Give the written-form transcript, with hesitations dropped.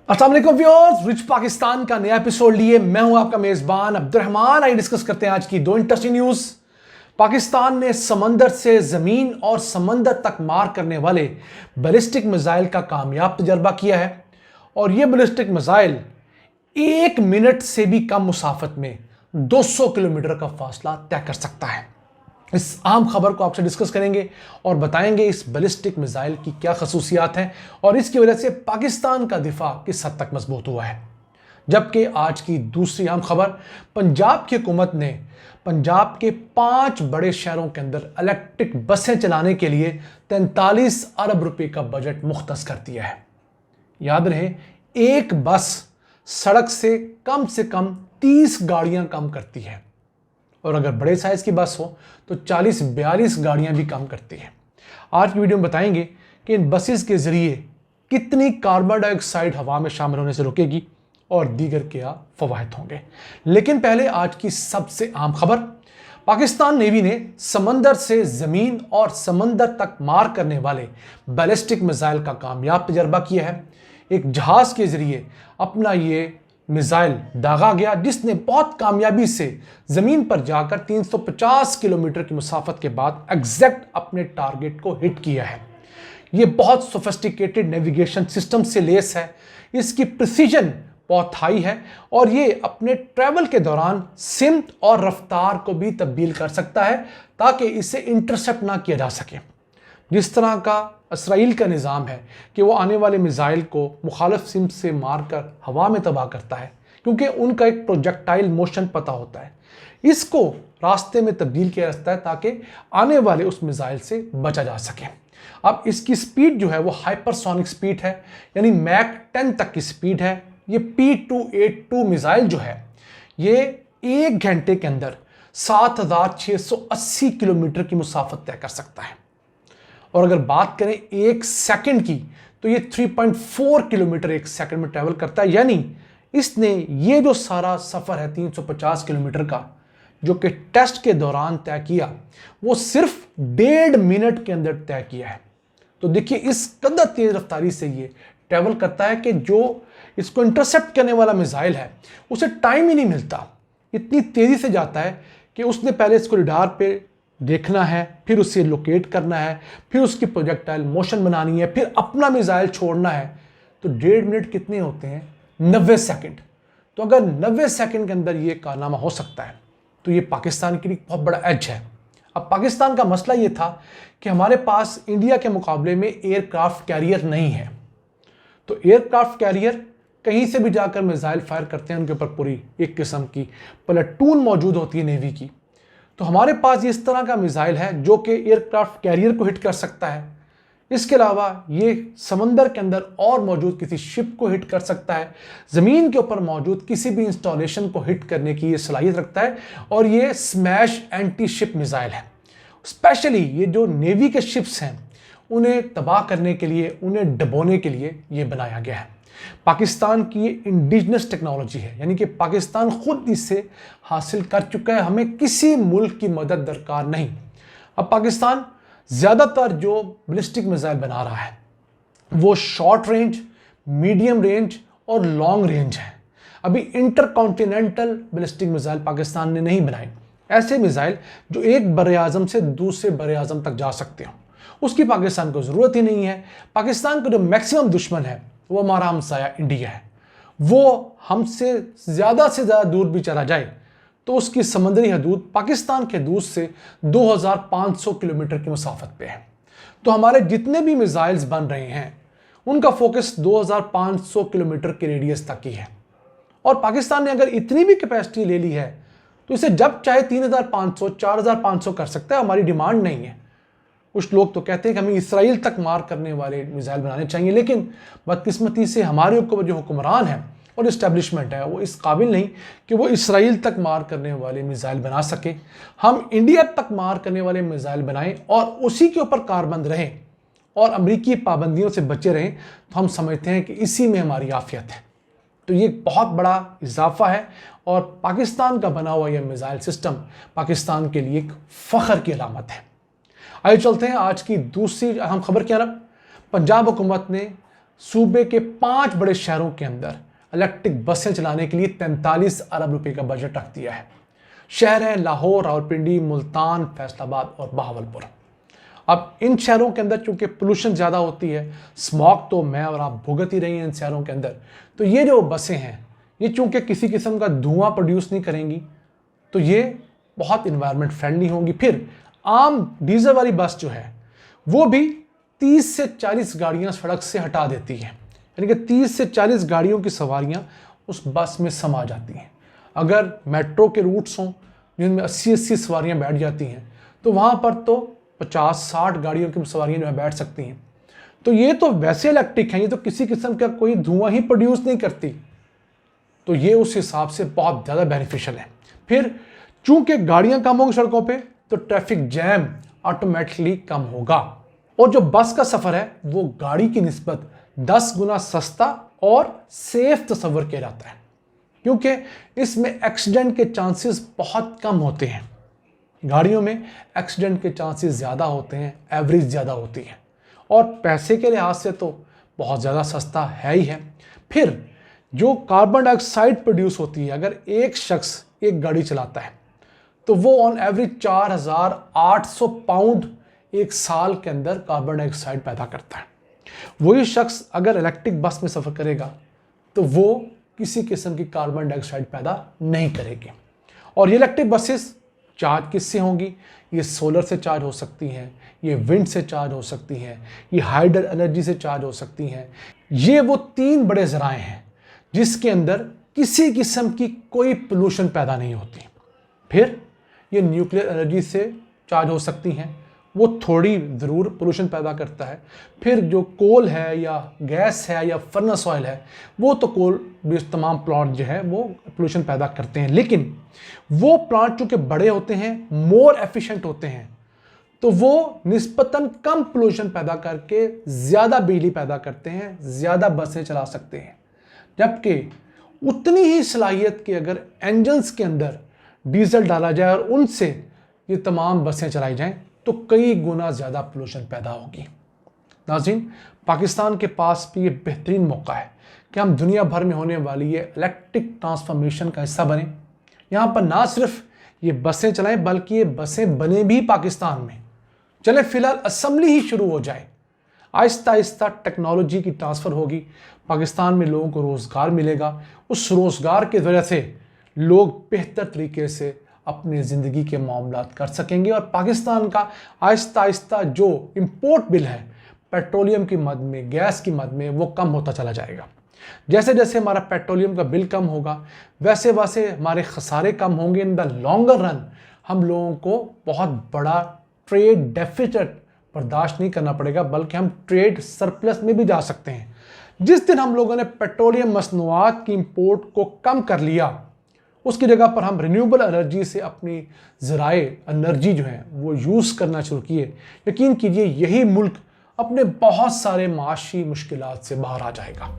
अस्सलाम वालेकुम viewers, rich Pakistan का नया एपिसोड लिए मैं हूं आपका मेजबान अब्दुर्रहमान। आइए डिस्कस करते हैं आज की दो इंटरेस्टिंग न्यूज। पाकिस्तान ने समंदर से जमीन और समंदर तक मार करने वाले बैलिस्टिक मिसाइल का कामयाब तजर्बा किया है और यह बैलिस्टिक मिसाइल 1 मिनट से भी कम मुसाफत में 200 किलोमीटर का फासला तय कर सकता है। इस अहम खबर को आपसे डिस्कस करेंगे और बताएंगे इस बैलिस्टिक मिसाइल की क्या खसूसियात हैं और इसकी वजह से पाकिस्तान का दिफा किस हद तक मजबूत हुआ है। जबकि आज की दूसरी अहम खबर, पंजाब की हुकूमत ने पंजाब के 5 बड़े शहरों के अंदर इलेक्ट्रिक बसें चलाने के लिए 43 अरब रुपए का बजट मुख्तस कर दिया है। याद रहे, एक बस सड़क से कम 30 गाड़ियां कम करती है और अगर बड़े साइज की बस हो तो 40-42 गाड़ियां भी काम करती हैं। आज की वीडियो में बताएंगे कि इन बसेस के जरिए कितनी कार्बन डाइऑक्साइड हवा में शामिल होने से रुकेगी और दीगर क्या फवायद होंगे। लेकिन पहले आज की सबसे अहम खबर, पाकिस्तान नेवी ने समंदर से जमीन और समंदर तक मार करने वाले बैलिस्टिक मिसाइल का कामयाब तजर्बा किया है। एक जहाज के जरिए अपना ये मिसाइल दागा गया जिसने बहुत कामयाबी से जमीन पर जाकर 350 किलोमीटर की मुसाफत के बाद एग्जैक्ट अपने टारगेट को हिट किया है। यह बहुत सोफिस्टिकेटेड नेविगेशन सिस्टम से लेस है, इसकी प्रिसीजन बहुत हाई है और ये अपने ट्रैवल के दौरान सिमत और रफ्तार को भी तब्दील कर सकता है ताकि इसे इंटरसेप्ट ना किया जा सके। जिस तरह का इसराइल का निज़ाम है कि वो आने वाले मिसाइल को मुखालिफ सिमत से मारकर हवा में तबाह करता है क्योंकि उनका एक प्रोजेक्टाइल मोशन पता होता है, इसको रास्ते में तब्दील किया जाता है ताकि आने वाले उस मिसाइल से बचा जा सके। अब इसकी स्पीड जो है वो हाइपरसोनिक स्पीड है, यानी मैक 10 तक की स्पीड है। ये P282 मिसाइल जो है ये 1 घंटे के अंदर 7680 किलोमीटर की मुसाफत तय कर सकता है और अगर बात करें 1 सेकंड की तो ये 3.4 किलोमीटर 1 सेकंड में ट्रैवल करता है। यानी इसने ये जो सारा सफ़र है 350 किलोमीटर का जो कि टेस्ट के दौरान तय किया, वो सिर्फ 1.5 मिनट के अंदर तय किया है। तो देखिए इस कदर तेज रफ्तारी से ये ट्रैवल करता है कि जो इसको इंटरसेप्ट करने वाला मिसाइल है उसे टाइम ही नहीं मिलता। इतनी तेज़ी से जाता है कि उसने पहले इसको रडार पे देखना है, फिर उसे लोकेट करना है, फिर उसकी प्रोजेक्टाइल मोशन बनानी है, फिर अपना मिसाइल छोड़ना है। तो 1.5 मिनट कितने होते हैं? 90 सेकंड। तो अगर 90 सेकंड के अंदर ये कारनामा हो सकता है तो ये पाकिस्तान के लिए बहुत बड़ा एज है। अब पाकिस्तान का मसला ये था कि हमारे पास इंडिया के मुकाबले में एयरक्राफ्ट कैरियर नहीं है। तो एयरक्राफ्ट कैरियर कहीं से भी जाकर मिसाइल फायर करते हैं, उनके ऊपर पूरी एक किस्म की प्लेटून मौजूद होती है नेवी की। तो हमारे पास इस तरह का मिसाइल है जो कि एयरक्राफ्ट कैरियर को हिट कर सकता है। इसके अलावा ये समंदर के अंदर और मौजूद किसी शिप को हिट कर सकता है, ज़मीन के ऊपर मौजूद किसी भी इंस्टॉलेशन को हिट करने की ये सलाहियत रखता है और ये स्मैश एंटी शिप मिसाइल है। स्पेशली ये जो नेवी के शिप्स हैं उन्हें तबाह करने के लिए, उन्हें डबोने के लिए ये बनाया गया है। पाकिस्तान की ये इंडिजिनस टेक्नोलॉजी है, यानी कि पाकिस्तान खुद इसे हासिल कर चुका है, हमें किसी मुल्क की मदद दरकार नहीं। अब पाकिस्तान ज़्यादातर जो बैलिस्टिक मिसाइल बना रहा है वो शॉर्ट रेंज, मीडियम रेंज और लॉन्ग रेंज है। अभी इंटरकॉन्टिनेंटल बैलिस्टिक मिसाइल पाकिस्तान ने नहीं बनाए, ऐसे मिसाइल जो एक बरे-आज़म से दूसरे बरे-आज़म तक जा सकते हो, उसकी पाकिस्तान को ज़रूरत ही नहीं है। पाकिस्तान का जो मैक्सिमम दुश्मन है वो हमारा हमसाया इंडिया है। वो हमसे ज़्यादा दूर भी चला जाए तो उसकी समुद्री हदूद पाकिस्तान के हदूद से 2500 किलोमीटर की मुसाफत पे है। तो हमारे जितने भी मिसाइल्स बन रहे हैं उनका फोकस 2500 किलोमीटर के रेडियस तक ही है और पाकिस्तान ने अगर इतनी भी कैपेसिटी ले ली है तो इसे जब चाहे 3500 4500 कर सकता है, हमारी डिमांड नहीं है। कुछ लोग तो कहते हैं कि हमें इसराइल तक मार करने वाले मिसाइल बनाने चाहिए, लेकिन बदकिस्मती से हमारे ऊपर जो हुक्मरान है और इस्टेब्लिशमेंट है वो इस काबिल नहीं कि वो इसराइल तक मार करने वाले मिसाइल बना सके। हम इंडिया तक मार करने वाले मिसाइल बनाएं और उसी के ऊपर कारबंद रहें और अमरीकी पाबंदियों से बचे रहें, तो हम समझते हैं कि इसी में हमारी आफियत है। तो ये बहुत बड़ा इजाफा है और पाकिस्तान का बना हुआ यह मिसाइल सिस्टम पाकिस्तान के लिए एक फ़ख्र की अलामत है। आइए चलते हैं आज की दूसरी अहम खबर की तरफ। पंजाब हुकूमत ने सूबे के 5 बड़े शहरों के अंदर इलेक्ट्रिक बसें चलाने के लिए 43 अरब रुपए का बजट रख दिया है। शहर हैं लाहौर, रावलपिंडी, मुल्तान, फैसलाबाद और बहावलपुर। अब इन शहरों के अंदर चूंकि पोल्यूशन ज़्यादा होती है, स्मॉग तो मैं और आप भुगत ही रही हैं इन शहरों के अंदर, तो ये जो बसें हैं ये चूंकि किसी किस्म का धुआं प्रोड्यूस नहीं करेंगी तो ये बहुत इन्वायरमेंट फ्रेंडली होंगी। फिर आम डीजल वाली बस जो है वो भी 30 से 40 गाड़ियाँ सड़क से हटा देती हैं, यानी कि 30 से 40 गाड़ियों की सवारियाँ उस बस में समा जाती हैं। अगर मेट्रो के रूट्स हों जिनमें 80-80 सवारियाँ बैठ जाती हैं तो वहाँ पर तो 50-60 गाड़ियों की सवारियाँ जो है बैठ सकती हैं। तो ये तो वैसे इलेक्ट्रिक हैं, ये तो किसी किस्म का कोई धुआं ही प्रोड्यूस नहीं करती, तो ये उस हिसाब से बहुत ज़्यादा बेनिफिशियल है। फिर चूंकि गाड़ियाँ कम होंगी सड़कों पे तो ट्रैफिक जैम ऑटोमेटिकली कम होगा और जो बस का सफ़र है वो गाड़ी की निस्बत 10 गुना सस्ता और सेफ तस्वर किया जाता है, क्योंकि इसमें एक्सीडेंट के चांसेस बहुत कम होते हैं। गाड़ियों में एक्सीडेंट के चांसेस ज़्यादा होते हैं, एवरेज ज़्यादा होती है और पैसे के लिहाज से तो बहुत ज़्यादा सस्ता है ही है। फिर जो कार्बन डाइऑक्साइड प्रोड्यूस होती है, अगर एक शख्स एक गाड़ी चलाता है तो वो ऑन एवरेज 4800 पाउंड एक साल के अंदर कार्बन डाइऑक्साइड पैदा करता है। वही शख्स अगर इलेक्ट्रिक बस में सफ़र करेगा तो वो किसी किस्म की कार्बन डाइऑक्साइड पैदा नहीं करेगी। और ये इलेक्ट्रिक बसेस चार्ज किससे होंगी? ये सोलर से चार्ज हो सकती हैं, ये विंड से चार्ज हो सकती हैं, ये हाइडल एनर्जी से चार्ज हो सकती हैं। ये वो 3 बड़े ज़राए हैं जिसके अंदर किसी किस्म की कोई पोल्यूशन पैदा नहीं होती। फिर ये न्यूक्लियर एनर्जी से चार्ज हो सकती हैं, वो थोड़ी ज़रूर पोल्यूशन पैदा करता है। फिर जो कोल है या गैस है या फर्नेस ऑयल है, वो तो कोल बेस्ड तमाम प्लांट जो है वो पोल्यूशन पैदा करते हैं, लेकिन वो प्लांट चूँकि बड़े होते हैं, मोर एफिशिएंट होते हैं, तो वो निस्बतन कम पोल्यूशन पैदा करके ज़्यादा बिजली पैदा करते हैं, ज़्यादा बसें चला सकते हैं। जबकि उतनी ही सलाहियत के अगर इंजन्स के अंदर डीजल डाला जाए और उनसे ये तमाम बसें चलाई जाएं तो कई गुना ज़्यादा पोल्यूशन पैदा होगी। नाज़रीन, पाकिस्तान के पास भी ये बेहतरीन मौका है कि हम दुनिया भर में होने वाली ये इलेक्ट्रिक ट्रांसफॉर्मेशन का हिस्सा बने। यहाँ पर ना सिर्फ ये बसें चलाएं बल्कि ये बसें बने भी पाकिस्तान में। चले फिलहाल असेंबली ही शुरू हो जाए, आहिस्ता आहिस्ता टेक्नोलॉजी की ट्रांसफ़र होगी, पाकिस्तान में लोगों को रोज़गार मिलेगा, उस रोज़गार की वजह से लोग बेहतर तरीके से अपनी ज़िंदगी के मामलात कर सकेंगे और पाकिस्तान का आहिस्ता आहिस्ता जो इंपोर्ट बिल है पेट्रोलियम की मद में, गैस की मद में, वो कम होता चला जाएगा। जैसे जैसे हमारा पेट्रोलियम का बिल कम होगा वैसे वैसे हमारे खसारे कम होंगे। इन द लॉन्गर रन हम लोगों को बहुत बड़ा ट्रेड डेफिसिट बर्दाश्त नहीं करना पड़ेगा, बल्कि हम ट्रेड सरप्लस में भी जा सकते हैं। जिस दिन हम लोगों ने पेट्रोलियम मसनूआत की इंपोर्ट को कम कर लिया, उसकी जगह पर हम रिन्यूएबल एनर्जी से अपनी ज़राए एनर्जी जो है वो यूज़ करना शुरू किए, यकीन कीजिए यही मुल्क अपने बहुत सारे माशी मुश्किलात से बाहर आ जाएगा।